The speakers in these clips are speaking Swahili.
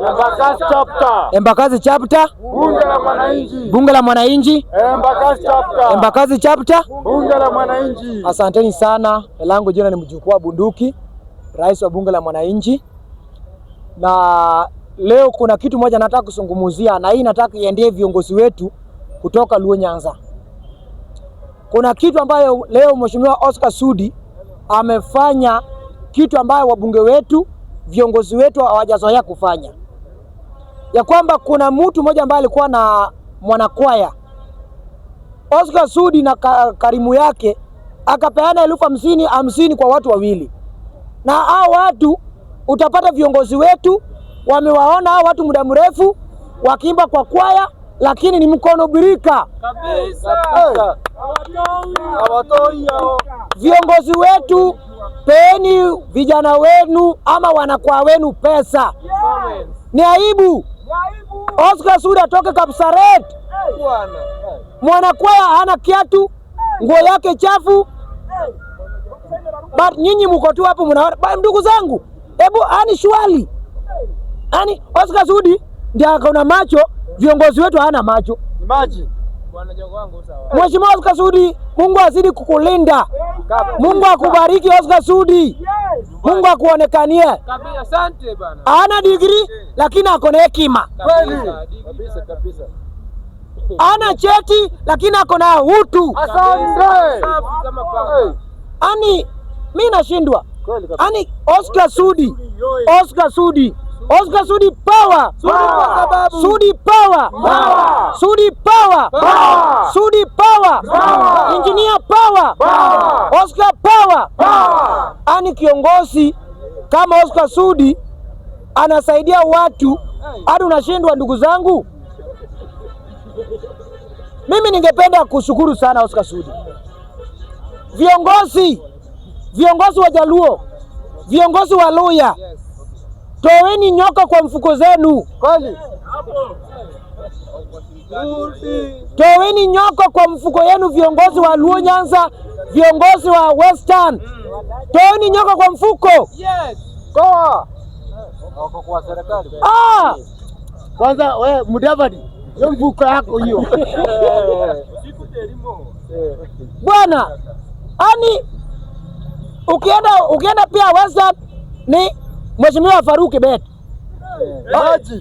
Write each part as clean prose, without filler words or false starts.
Embakasi chapter. Embakasi chapter. Bunge la Mwananchi. Bunge la Mwananchi. Embakasi chapter. Embakasi chapter. Bunge la Mwananchi. Asanteni sana. Langu jina ni Mjukuu wa Bunduki, rais wa Bunge la Mwananchi. Na leo kuna kitu moja nataka kuzungumzia, na hii nataka iendee viongozi wetu kutoka Luo Nyanza. Kuna kitu ambayo leo Mheshimiwa Oscar Sudi amefanya, kitu ambayo wabunge wetu, viongozi wetu hawajazoea kufanya. Ya kwamba kuna mtu mmoja ambaye alikuwa na mwanakwaya. Oscar Sudi na karimu yake akapeana 50,000 kwa watu wawili. Na hao watu utapata viongozi wetu wamewaona hao watu muda mrefu wakiimba kwa kwaya, lakini ni mkono birika Kabisa. Viongozi wetu, peeni vijana wenu ama wanakwaya wenu pesa. Ni aibu. Oscar Sudi atoke Kapsaret. Mwanakwaya hana kiatu, nguo yake chafu. But nyinyi mko tu hapo mnaona. Ndugu zangu, hebu ani shwali. Ani Oscar Sudi ndiye akaona macho, viongozi wetu hana macho. Maji. Mheshimiwa Oscar Sudi, Mungu azidi kukulinda. Mungu akubariki Oscar Sudi. Mungu akuonekanie. Asante bana. Ana degree lakini ako na hekima. Kweli. Kabisa. Ana cheti lakini ako na utu. Asante. Ani mimi nashindwa. Ani Oscar Sudi. Oscar Sudi power. Sudi power. Sudi power. Sudi power. Engineer power. Oscar power. Ani kiongozi kama Oscar Sudi anasaidia watu hadi unashindwa. Ndugu zangu, mimi ningependa kushukuru sana Oscar Sudi. Viongozi wa Jaluo, viongozi wa Luya, toweni nyoka kwa mfuko zenu. Kweli. Toweni nyoka kwa mfuko yenu, viongozi wa Luo Nyanza, viongozi wa Western. Toweni nyoka kwa mfuko. Yes. Toa. Wako kwa serikali. Kwanza wewe Mudavadi, hiyo mfuko yako hiyo. Bwana, ani ukienda pia Western ni Mheshimiwa Faruki Bet.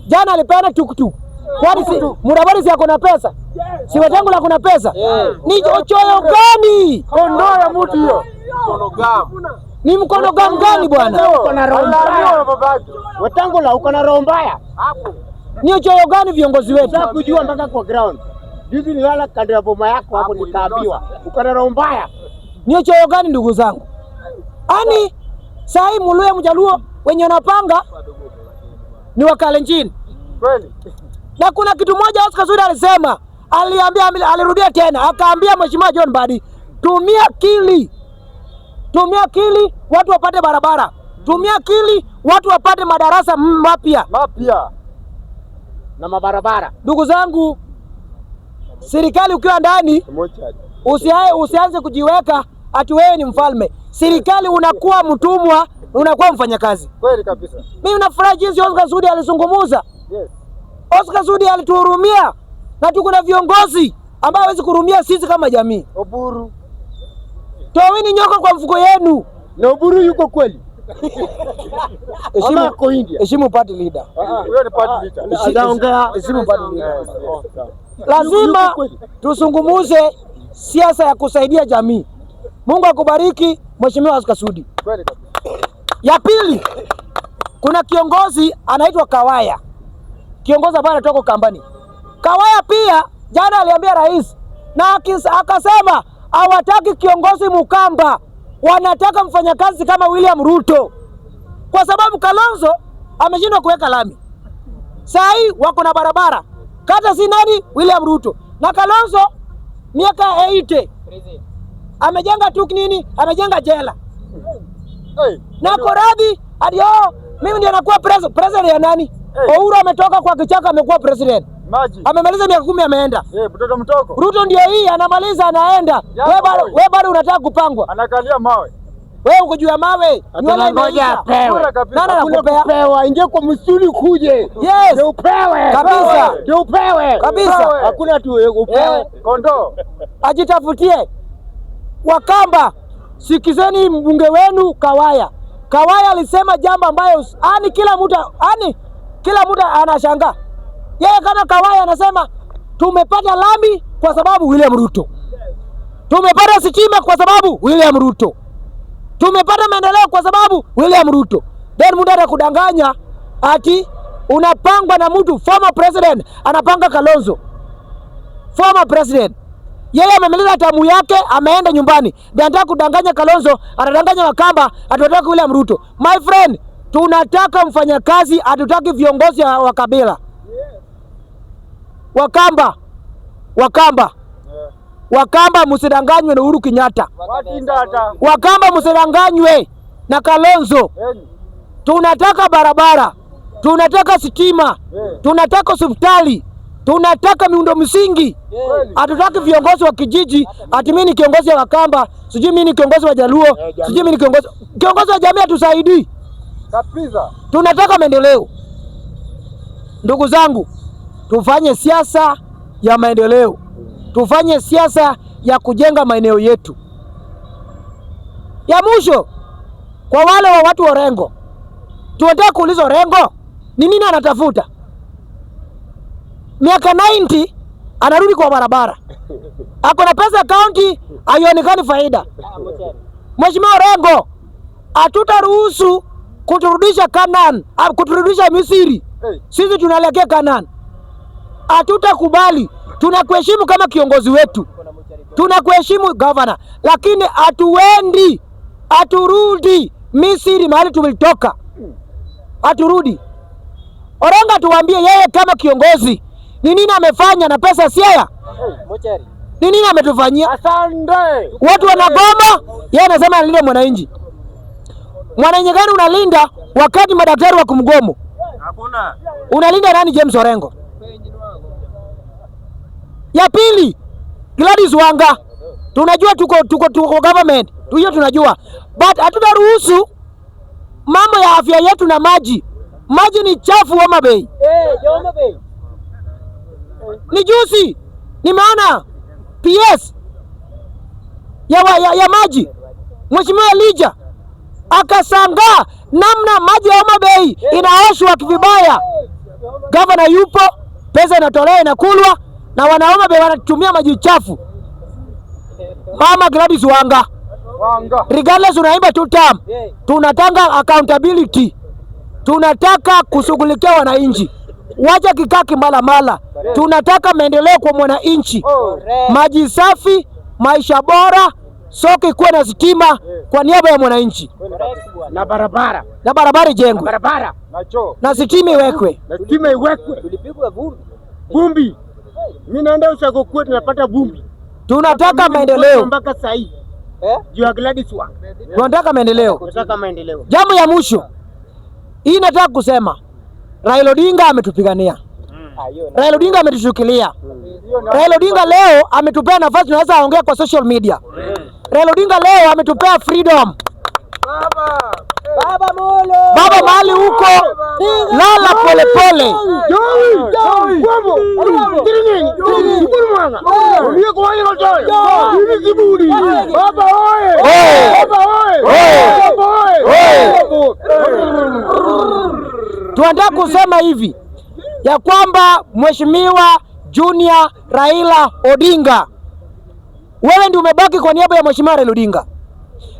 Jana alipeana tukutuku. Kwani si Mudavadi si yako na pesa? Si Wetangula kuna pesa? Ni choyo gani? Kondoo ya mtu hiyo. Ni mkono gani bwana? Uko na roho mbaya babaki. Wetangula uko na roho mbaya. Hapo. Ni choyo gani viongozi wetu? Sasa kujua mpaka kwa ground. Juzi nilala kando ya boma yako hapo nikaambiwa. Uko na roho mbaya. Ni choyo gani ndugu zangu? Ani sai Muluya Mjaluo wenye wanapanga ni Wakalenjin. Kweli. Na kuna kitu moja Oscar Sudi alisema, alirudia tena, akaambia Mheshimiwa John Mbadi, tumia akili watu wapate barabara. Tumia akili watu wapate madarasa mapya na mabarabara. Ndugu zangu, serikali ukiwa ndani usianze kujiweka ati wewe ni mfalme. Serikali unakuwa mtumwa, unakuwa mfanyakazi. Kweli kabisa. Mimi nafurahi jinsi Oscar Sudi alizungumza. Yes. Oscar Sudi alituhurumia, na tuko na viongozi ambao hawezi kuhurumia sisi kama jamii. Oburu. Toweni nyoka kwa mfuko yenu. Na Oburu yuko kweli. Heshimu party leader. Huyo ni party leader. Anaongea heshimu party leader. Lazima tusungumuze siasa ya kusaidia jamii. Mungu akubariki Mheshimiwa Oscar Sudi. Kweli kabisa. Ya pili, kuna kiongozi anaitwa Kawaya. Kiongozi ambaye anatoka Kambani. Kawaya pia jana aliambia rais na akasema hawataki kiongozi Mukamba, wanataka mfanyakazi kama William Ruto. Kwa sababu Kalonzo ameshindwa kuweka lami. Saa hii wako na barabara. Kata si nani? William Ruto. Na Kalonzo miaka 80 amejenga tu nini? Amejenga jela. Na koradhi hadi mimi ndiye nakuwa president ya nani? Uhuru ametoka kwa kichaka amekuwa president. Amemaliza miaka 10 ameenda. Mtoko. Ruto ndio hii anamaliza anaenda. Wewe bado unataka kupangwa. Anakalia mawe. Wewe uko juu ya mawe. Ngoja apewe. Nani anakupewa? Ingia kwa msituni kuje. Yes. Ndio upewe. Kabisa. Ndio upewe. Kabisa. Hakuna tu upewe. Kondoo. Ajitafutie. Wakamba, sikizeni mbunge wenu Kawaya. Kawaya alisema jambo ambayo kila mtu anashangaa. Yeye kama Kawaya anasema tumepata lami kwa sababu William Ruto. Tumepata stima kwa sababu William Ruto. Tumepata maendeleo kwa sababu William Ruto. Then mtu atakudanganya ati unapangwa na mtu former president, anapanga Kalonzo. Former president. Yeye amemaliza tamu yake, ameenda nyumbani. Ndio anataka kudanganya Kalonzo, anadanganya Wakamba, atataka William Ruto. My friend, tunataka mfanyakazi, hatutaki viongozi wa kabila. Wakamba msidanganywe na Uhuru Kenyatta. Wakamba msidanganywe na Kalonzo. Tunataka barabara, tunataka stima, tunataka hospitali, tunataka miundo msingi. Hatutaki viongozi wa kijiji, ati mimi ni kiongozi wa Wakamba, sijui mimi ni kiongozi wa Jaluo, sijui mimi ni kiongozi wa jamii atusaidii. Kabisa. Tunataka maendeleo. Ndugu zangu, tufanye siasa ya maendeleo. Tufanye siasa ya kujenga maeneo yetu. Ya mwisho, kwa wale wa watu wa Orengo, tunataka kuuliza Orengo ni nini anatafuta? Miaka 90 anarudi kwa barabara. Ako na pesa kaunti, haionekani faida. Mheshimiwa Orengo, hatutaruhusu kuturudisha Kanaan, kuturudisha Misri. Sisi tunaelekea Kanaan. Hatutakubali. Tunakuheshimu kama kiongozi wetu. Tunakuheshimu governor, lakini haturudi Misri mahali tumetoka. Haturudi. Orengo tuambie yeye kama kiongozi ni nini amefanya na pesa Siaya? Ni nini ametufanyia? Asante. Watu wanagoma, yeye anasema analinda mwananchi. Mwananchi gani unalinda wakati madaktari wa kumgomo? Hakuna. Unalinda nani James Orengo? Ya pili, Gladys Wanga. Tunajua tuko government. Hiyo tunajua. But hatutaruhusu mambo ya afya yetu na maji. Maji ni chafu Homa Bay. Homa Bay. Ni juzi nimeona PS ya maji. Mheshimiwa Elijah akasangaa namna maji ya Homa Bay inaoshwa kivibaya. Governor yupo, pesa inatolewa inakulwa na wana Homa Bay wanatumia maji chafu. Mama Gladys Wanga. Regardless unaimba 2 term. Tunataka accountability. Tunataka kushughulikia wananchi. Wacha kikaa kimala. Tunataka maendeleo kwa mwananchi. Maji safi, maisha bora, soko ikuwe na stima kwa niaba ya mwananchi. Na barabara. Na barabara ijengwe. Barabara. Na stima iwekwe. Na stima iwekwe. Tulipigwa vumbi. Vumbi. Mimi naenda ushako kwetu tunapata vumbi. Tunataka maendeleo. Mpaka sasa hivi. Juu ya Gladys Wanga. Tunataka maendeleo. Tunataka maendeleo. Jambo ya mwisho. Hii nataka kusema Raila Odinga ametupigania. Raila Odinga ametushikilia. Raila Odinga leo ametupea nafasi tunaweza ongea kwa social media. Raila Odinga leo ametupea freedom. Baba Molo. Baba mahali huko lala pole pole. Baba Tunataka kusema hivi ya kwamba Mheshimiwa Junior Raila Odinga, wewe ndio umebaki kwa niaba ya Mheshimiwa Raila Odinga.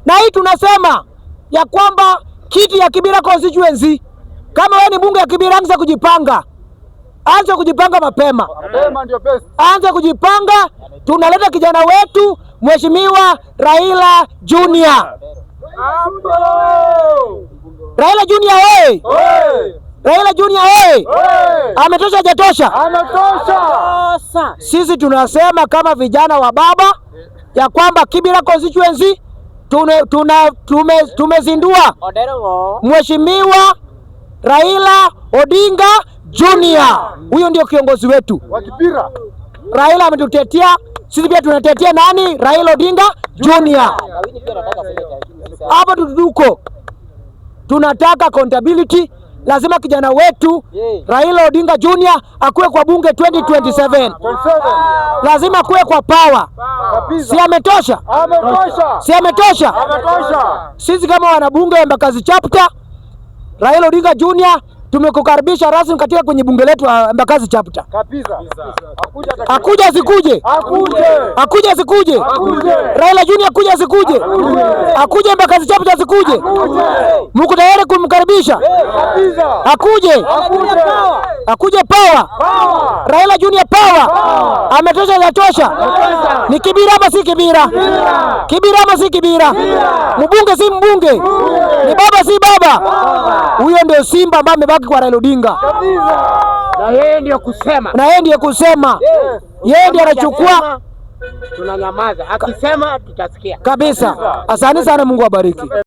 Na hii tunasema ya kwamba kiti ya Kibera constituency, kama wewe ni bunge ya Kibera, anza kujipanga. Anza kujipanga mapema. Mapema ndio best. Anza kujipanga, tunaleta kijana wetu Mheshimiwa Raila Junior. Raila Junior hey! Raila Junior hey! Ametosha hajatosha? Ametosha. Sisi tunasema kama vijana wa baba ya kwamba Kibera constituency tumezindua Mheshimiwa Raila Odinga Junior. Huyo ndio kiongozi wetu. Wa Kibera. Raila ametutetea Sisi pia tunatetea nani? Raila Odinga Junior. Hapa tuko tunataka accountability. Lazima kijana wetu Raila Odinga Junior akuwe kwa bunge 2027. Lazima akuwe kwa power. Si ametosha? Si ametosha? Sisi kama wanabunge wa Embakasi chapter, Raila Odinga Junior, tumekukaribisha rasmi katika kwenye bunge letu wa Embakasi chapter. Akuja asikuje? Akuja asikuje? Raila Junior akuja asikuje? Akuje Embakasi chapter asikuje? Mko tayari kumkaribisha? Akuje. Akuje power. Raila Junior power. Ametosha zatosha. Ni kibira ama si kibira? Kibira ama si kibira? Mbunge si mbunge. Ni baba si baba. Huyo ndio Simba ambaye amebaki kwa Raila Odinga. Na yeye ndio kusema. Yeye ndiye anachukua, tunanyamaza. Akisema tutasikia. Kabisa. Asante sana, Mungu abariki.